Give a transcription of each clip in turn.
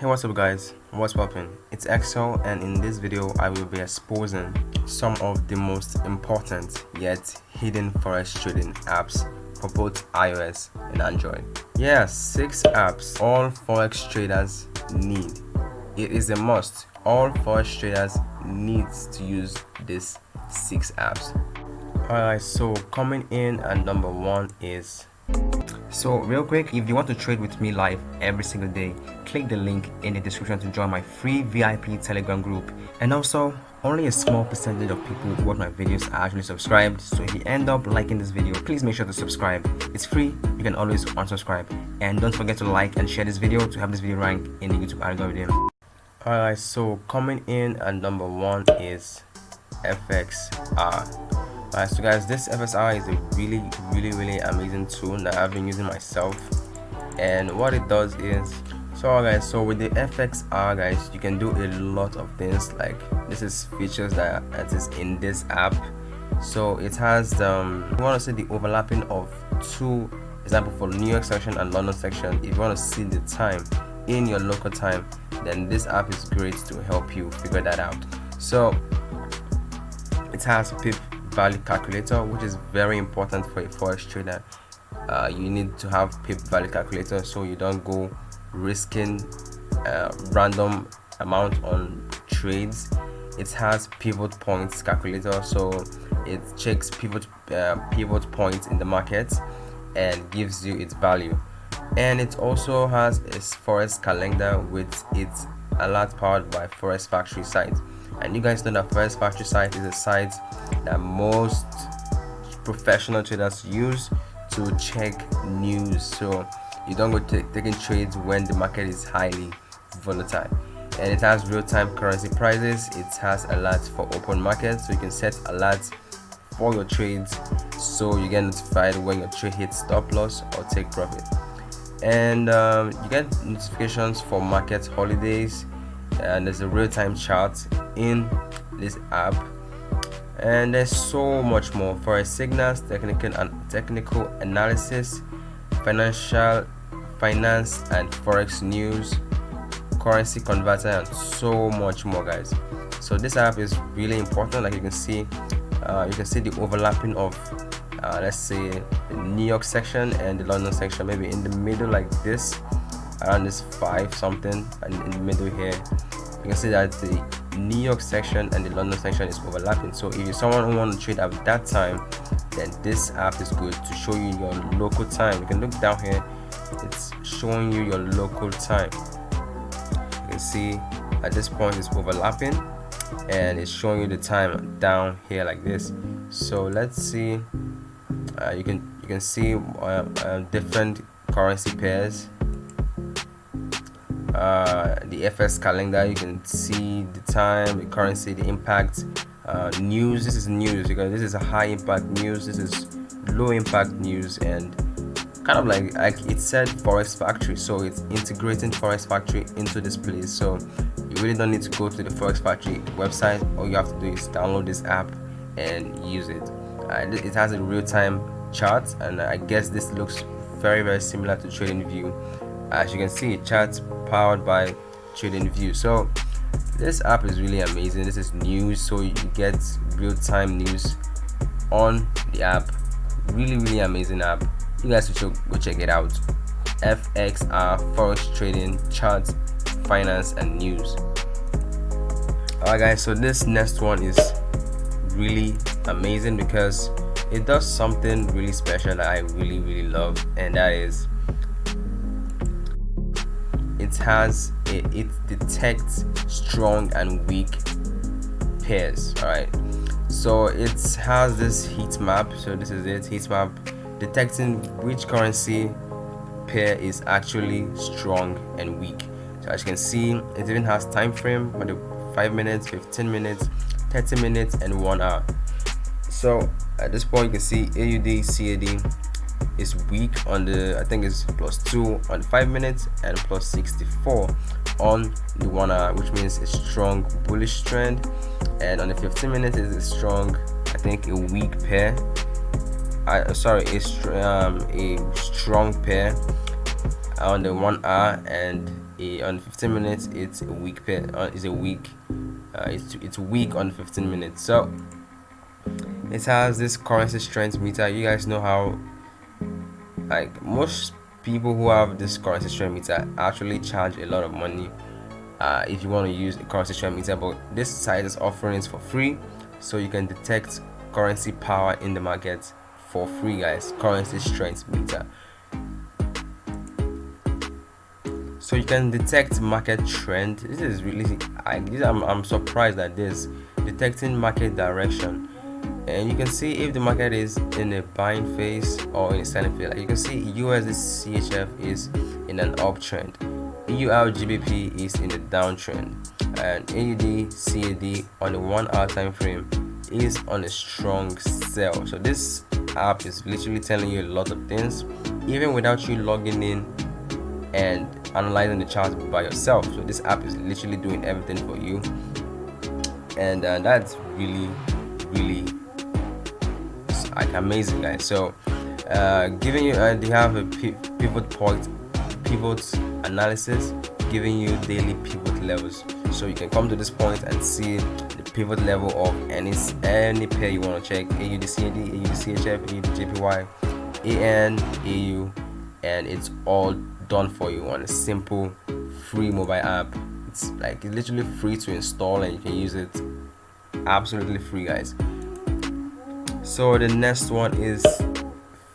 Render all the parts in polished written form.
Hey, what's up guys, what's poppin'? It's XO, and in this video I will be exposing some of the most important yet hidden forex trading apps for both iOS and Android. Yeah, 6 apps all forex traders need. It is a must. All forex traders need to use these 6 apps. Alright, so coming in at number 1 is, so real quick, if you want to trade with me live every single day, click the link in the description to join my free VIP Telegram group. And also, only a small percentage of people who watch my videos are actually subscribed, so if you end up liking this video, please make sure to subscribe. It's free, you can always unsubscribe. And don't forget to like and share this video to have this video rank in the YouTube algorithm. Alright, so coming in at number 1 is FXR. Alright, so guys, this FSR is a really amazing tool that I've been using myself, and what it does is, so with the FXR guys, you can do a lot of things. Like, this is features that is in this app. So it has you want to see the overlapping of two, example for New York section and London section. If you want to see the time in your local time, then this app is great to help you figure that out. So it has pip value calculator, which is very important for a forex trader. You need to have pip value calculator so you don't go risking random amount on trades. It has pivot points calculator, so it checks pivot points in the market and gives you its value. And it also has a Forex Calendar with its alert powered by Forex Factory site. And you guys know that Forex Factory site is a site that most professional traders use to check news, so you don't go taking trades when the market is highly volatile. And it has real-time currency prices. It has alerts for open market, so you can set alerts for your trades so you get notified when your trade hits stop loss or take profit. And you get notifications for market holidays, and there's a real-time chart in this app. And there's so much more: forex signals, technical analysis, finance and forex news, currency converter, and so much more guys. So this app is really important. Like, you can see the overlapping of let's say the New York section and the London section, maybe in the middle like this, around this 5 something, and in the middle here you can see that the New York section and the London section is overlapping. So if you're someone who wants to trade at that time, then this app is good to show you your local time. You can look down here, it's showing you your local time. You can see at this point it's overlapping and it's showing you the time down here like this. So let's see, you can see different currency pairs. The FS calendar, you can see the time, the currency, the impact, news. This is news because this is a high impact news, this is low impact news, and kind of like it said Forex Factory, so it's integrating Forex Factory into this place. So you really don't need to go to the Forex Factory website. All you have to do is download this app and use it. It has a real-time chart, and I guess this looks very similar to TradingView. As you can see, charts powered by TradingView. So this app is really amazing. This is news, so you get real-time news on the app. Really amazing app. You guys should go check it out. FXR, Forex Trading, Charts, Finance and News. Alright guys, so this next one is really amazing because it does something really special that I really love, and that is it detects strong and weak pairs. Alright, so it has this heat map. So this is it, heat map, detecting which currency pair is actually strong and weak. So as you can see, it even has time frame for the 5 minutes, 15 minutes, 30 minutes and 1 hour. So at this point you can see AUD CAD is weak on the, I think it's +2 on 5 minutes and +64 on the 1 hour, which means a strong bullish trend. And on the 15 minutes is a strong, I think a weak pair, a strong pair on the 1 hour, and on 15 minutes it's a week pair, is a week, it's week on 15 minutes. So it has this currency strength meter. You guys know how, like, most people who have this currency strength meter actually charge a lot of money if you want to use a currency strength meter, but this site is offering it for free, so you can detect currency power in the market for free, guys. Currency strength meter. So you can detect market trend. This is really, I'm surprised at this, detecting market direction, and you can see if the market is in a buying phase or in a selling phase. Like you can see USD CHF is in an uptrend, EUR GBP is in the downtrend, and AUD CAD on the 1 hour time frame is on a strong sell. So this app is literally telling you a lot of things even without you logging in and analyzing the charts by yourself. So this app is literally doing everything for you, and that's really like amazing, guys. So giving you they have a pivot analysis, giving you daily pivot levels, so you can come to this point and see the pivot level of any pair you want to check: AUD CAD, AUD CHF, AUD JPY, AN, AU, and it's all done for you on a simple free mobile app. It's literally free to install, and you can use it absolutely free, guys. So the next one is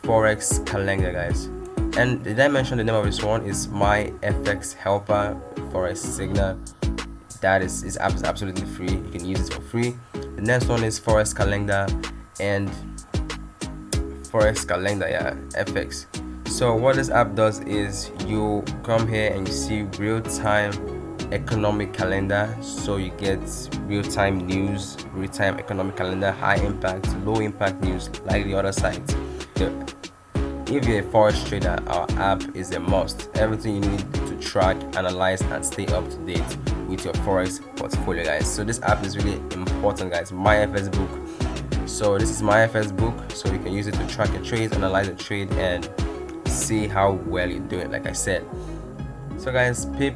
Forex Calendar, guys. And did I mention the name of this one? Is My FX Helper Forex Signal. This app is absolutely free. You can use it for free. The next one is Forex Calendar and Forex Calendar, FX. So what this app does is you come here and you see real-time economic calendar. So you get real-time news, real-time economic calendar, high impact, low impact news like the other sites. If you're a forex trader, our app is a must. Everything you need to track, analyze, and stay up to date with your forex portfolio, guys. So this app is really important, guys. MyFS Book. So this is MyFS Book, so you can use it to track your trades, analyze your trade, and see how well you're doing, like I said. So guys, Pip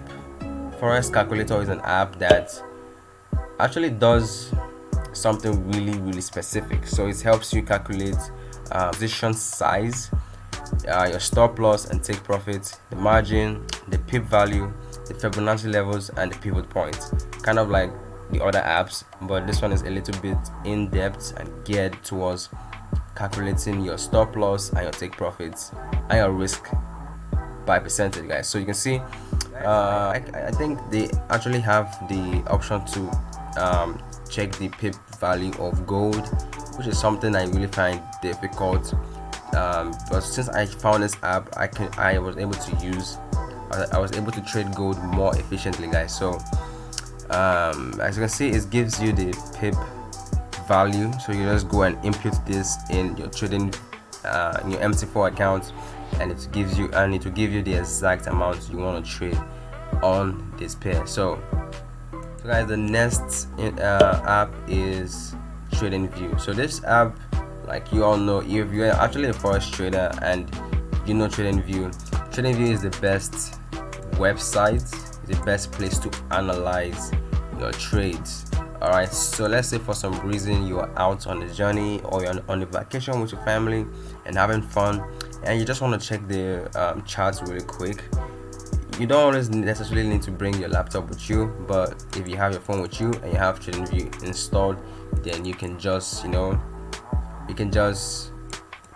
Forex Calculator is an app that actually does something really specific. So it helps you calculate position size, your stop loss and take profit, the margin, the pip value, the Fibonacci levels, and the pivot points. Kind of like the other apps, but this one is a little bit in depth and geared towards calculating your stop loss and your take profits and your risk by percentage, guys. So you can see I think they actually have the option to check the pip value of gold, which is something I really find difficult, but since I found this app, I was able to trade gold more efficiently, guys. So as you can see, it gives you the pip value, so you just go and input this in your trading in your MC4 account, and it will give you the exact amount you want to trade on this pair. So guys, the next app is TradingView. So this app, like you all know, if you're actually a forex trader and you know TradingView is the best website, the best place to analyze your trades. Alright, so let's say for some reason you are out on a journey or you're on a vacation with your family and having fun, and you just want to check the charts really quick. You don't always necessarily need to bring your laptop with you, but if you have your phone with you and you have TradingView installed, then you can just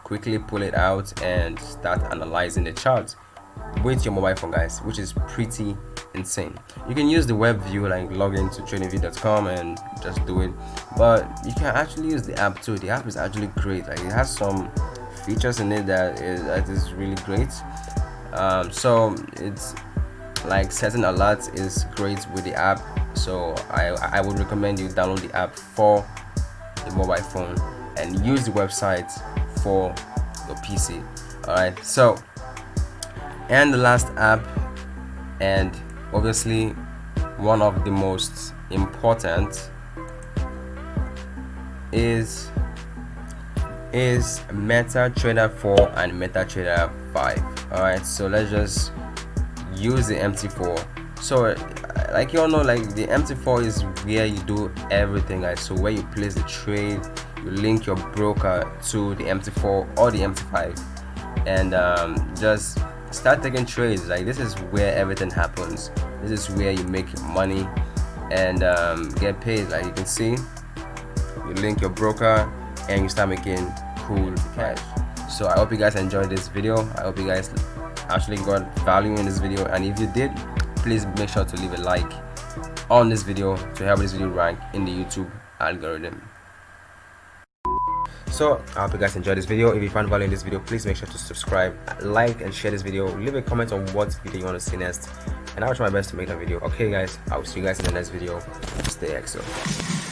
quickly pull it out and start analyzing the charts with your mobile phone, guys, which is pretty insane. You can use the web view, like log into tradingview.com and just do it, but you can actually use the app too. The app is actually great. Like, it has some features in it that is really great. So it's like setting alerts is great with the app, so I would recommend you download the app for the mobile phone and use the website for your PC. Alright, so, and the last app, and obviously one of the most important, is MetaTrader 4 and MetaTrader 5. Alright, so let's just use the MT4 So like you all know, like the MT4 is where you do everything, guys. So where you place the trade, you link your broker to the MT4 or the MT5, and just start taking trades. Like this is where everything happens. This is where you make your money and get paid. Like you can see, you link your broker and you start making cool cash. So I hope you guys enjoyed this video. I hope you guys actually got value in this video, and if you did, please make sure to leave a like on this video to help this video rank in the YouTube algorithm. So I hope you guys enjoyed this video. If you found value in this video, please make sure to subscribe, like, and share this video. Leave a comment on what video you want to see next, and I'll try my best to make that video. Okay guys, I will see you guys in the next video. Stay XO.